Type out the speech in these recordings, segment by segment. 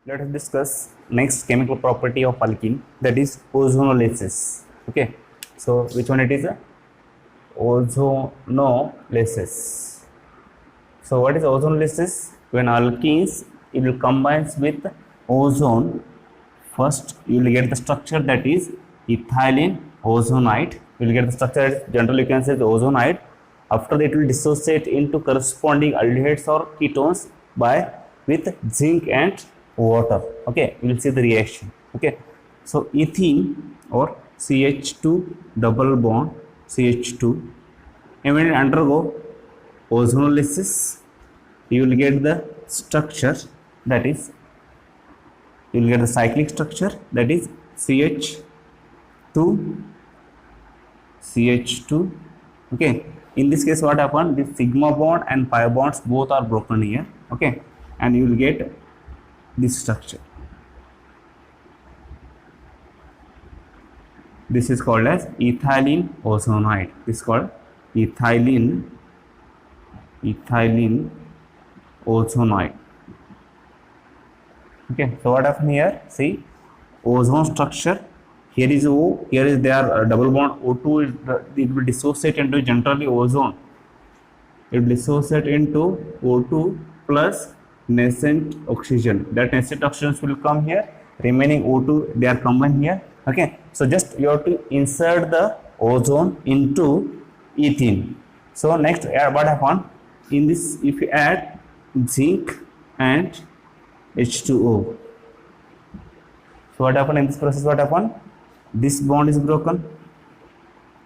Let us discuss next chemical property of alkene, that is ozonolysis. Okay, so which one it is? Ozonolysis. So what is ozonolysis? When alkenes it will combines with ozone, first you will get the structure that is ethylene ozonide. You will get the structure generally you can say the ozonide. After that it will dissociate into corresponding aldehydes or ketones by with zinc and water. Okay, you will see the reaction. Okay, so ethene or CH2 double bond CH2, and when it undergo ozonolysis you will get the structure that is, you will get the cyclic structure that is CH2 CH2. Okay, in this case what happened, this sigma bond and pi bonds both are broken here. Okay, and you will get this structure. This is called as ethylene ozonide. This is called ethylene ozonide. Okay, so what happened here? See, ozone structure. Here is O. Here is their double bond O2. It will dissociate into generally ozone. It will dissociate into O2 plus nascent oxygen. That nascent oxygens will come here. Remaining O2 they are combined here. Okay, so just you have to insert the ozone into ethene. So next what happened in this, if you add zinc and H2O, so what happened in this process? What happened, this bond is broken,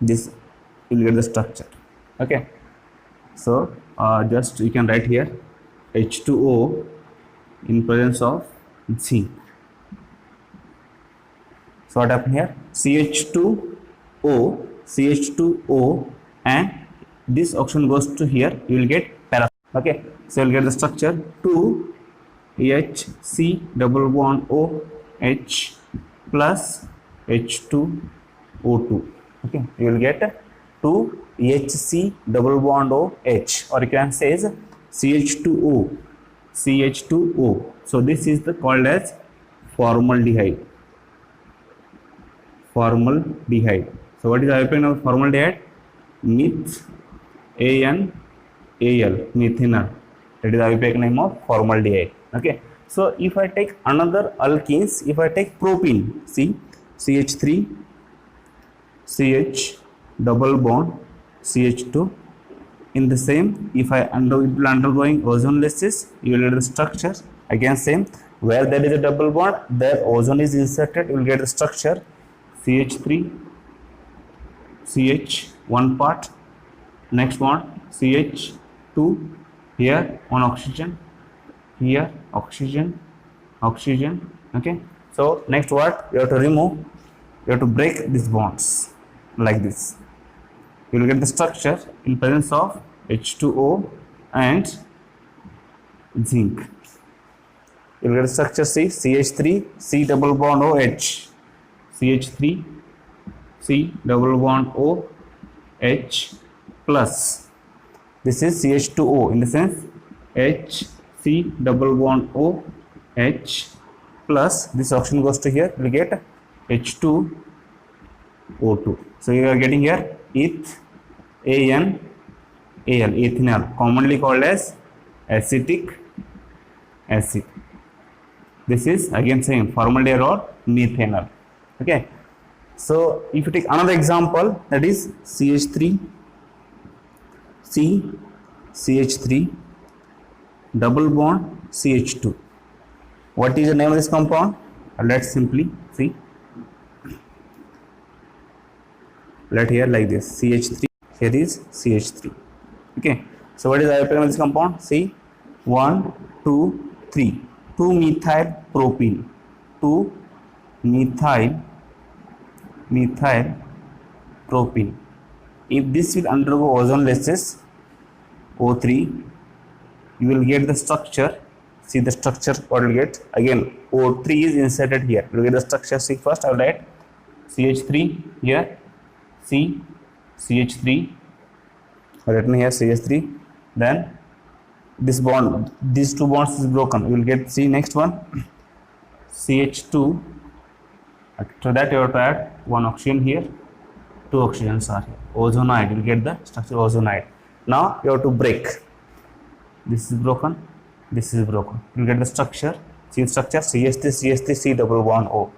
this you will get the structure. Okay, so just you can write here H2O in presence of zinc. So what happened here, CH2O, and this oxygen goes to here, you will get para. Okay, so you will get the structure 2HC double bond OH plus H2O2. Okay, you will get 2HC double bond OH, or you can say is CH2O. So this is the called as formaldehyde. So what is the IUPAC of formaldehyde? methanal, methanol. That is the IUPAC name of formaldehyde. Okay, so if I take another alkenes, if I take propene, see CH3 CH double bond CH2, in the same, if I undergoing ozonolysis, you will get the structure again same. Where there is a double bond, there ozone is inserted, you will get the structure CH3 CH one part, next one CH2, here one oxygen, here oxygen. Okay, so next what you have to remove, you have to break these bonds like this. You will get the structure in presence of H2O and zinc. You will get the structure C, CH3 C double bond OH, CH3 C double bond OH plus, this is CH2O in the sense H C double bond OH plus, this oxygen goes to here, you will get H2O2. So you are getting here ethanol, commonly called as acetic acid. This is again same formaldehyde or methanol. Okay, so if you take another example, that is CH3 CH3 double bond CH2. What is the name of this compound? Let's simply see. Let here like this CH3, here is CH3. Okay, so what is the IUPAC of this compound? See, 1 2 3, 2-methyl propene, 2-methyl propene. If this will undergo ozonolysis O3, you will get the structure. See the structure what you will get, again O3 is inserted here, you will get the structure. See, first I will write CH3 here, CH3, written here CH3, then this bond, these two bonds is broken, you will get, see next one CH2. After that you have to add one oxygen here, two oxygens are here. Ozonide, you will get the structure ozonide. Now you have to break. This is broken, this is broken. You will get the structure. See structure CH3 C double bond O.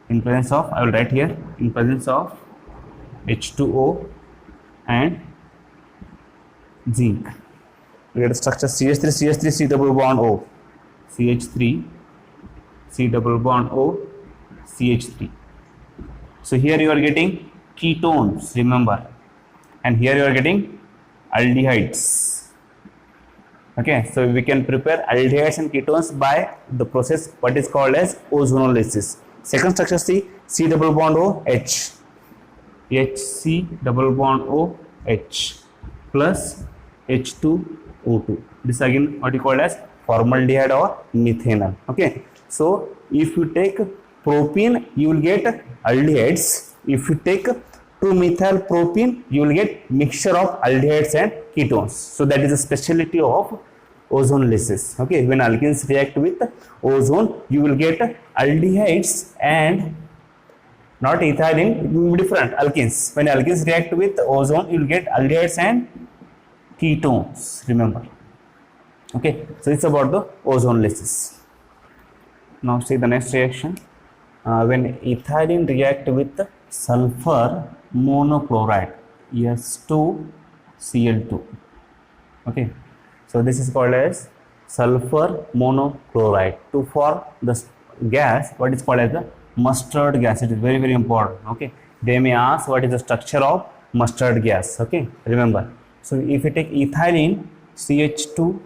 In presence of, I will write here, in presence of H2O and zinc. We get the structure CH3 C double bond O. CH3 C double bond O, CH3. So here you are getting ketones, remember, and here you are getting aldehydes. Okay, so we can prepare aldehydes and ketones by the process what is called as ozonolysis. Second structure C double bond O H, HC double bond O H plus H2O2. This again what you call as formaldehyde or methanol. Okay, so if you take propene, you will get aldehydes. If you take 2-methyl propene, you will get mixture of aldehydes and ketones. So that is a specialty of ozonolysis. Okay, when alkenes react with ozone, you will get aldehydes and not ethylene, it will be different alkenes. When alkenes react with ozone, you will get aldehydes and ketones, remember. Okay, so it's about the ozonolysis. Now see the next reaction. When ethylene react with sulfur monochloride, S2Cl2. Okay, so this is called as sulfur monochloride. To form the gas, what is called as the mustard gas. It is very, very important. Okay, they may ask what is the structure of mustard gas. Okay, remember. So if you take ethylene, CH2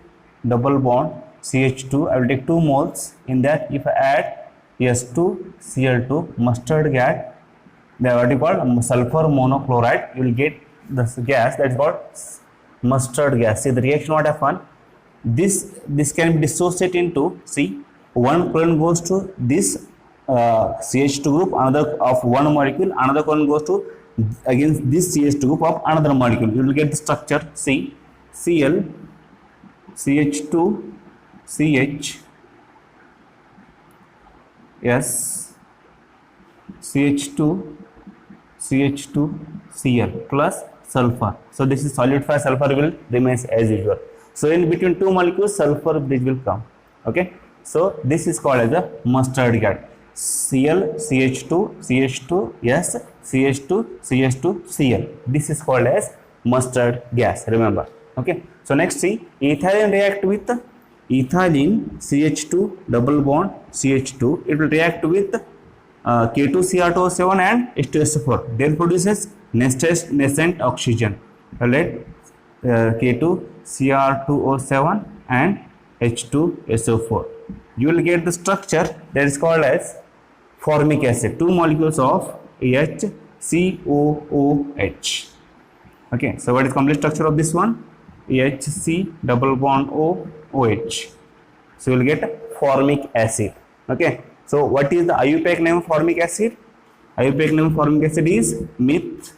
double bond CH2, I will take 2 moles. In that, if I add S2Cl2 mustard gas, the what you call sulfur monochloride, you will get this gas that is called mustard gas. See the reaction what happened. This can be dissociated into, see, one chlorine goes to this CH2 group, another of one molecule, another chlorine goes to against this CH2 group of another molecule. You will get the structure C, Cl, CH2, CH, S, CH2, CH2, Cl plus sulfur. So this is solidified sulfur will remains as usual. So in between two molecules, sulfur bridge will come. Okay. So this is called as a mustard gas. Cl, CH2, CH2, S, CH2, CH2, Cl. This is called as mustard gas. Remember. Okay. So next see, ethylene react with ethylene CH2 double bond CH2. It will react with K2Cr2O7 and H2SO4. Then produces nascent oxygen. Let K2Cr2O7 and H2SO4. You will get the structure that is called as formic acid. Two molecules of HCOOH. Okay, so what is complete structure of this one? HC double bond OH. So you will get formic acid. Okay, so what is the IUPAC name of formic acid? IUPAC name of formic acid is methanoic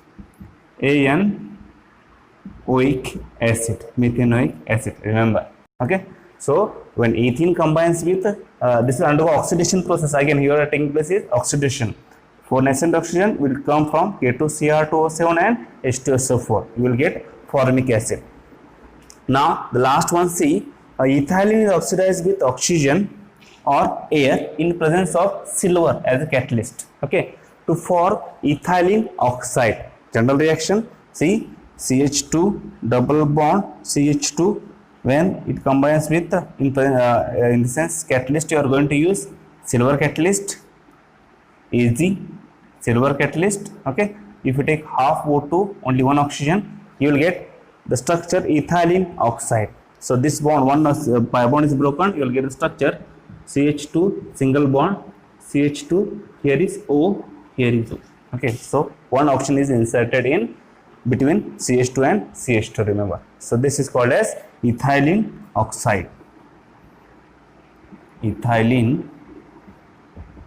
acid. Methanoic acid, remember. Okay, so when ethene combines with this is undergo oxidation process. Again here taking place is oxidation. For nascent oxygen will come from K2Cr2O7 and H2SO4. You will get formic acid. Now the last one, see, ethylene is oxidized with oxygen or air in presence of silver as a catalyst. Okay, to form ethylene oxide. General reaction, see, CH2 double bond CH2, when it combines with in the sense catalyst, you are going to use silver catalyst, AG, silver catalyst. Okay, if you take half O2, only one oxygen, you will get the structure ethylene oxide. So this bond, one pi bond is broken, you will get the structure CH2 single bond CH2, here is O, here is O. Okay, so one oxygen is inserted in between CH2 and CH2, remember. So this is called as ethylene oxide. Ethylene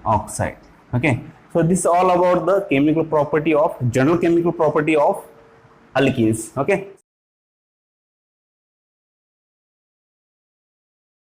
oxide. Okay, so this is all about the chemical property of, general chemical property of alkenes. Okay.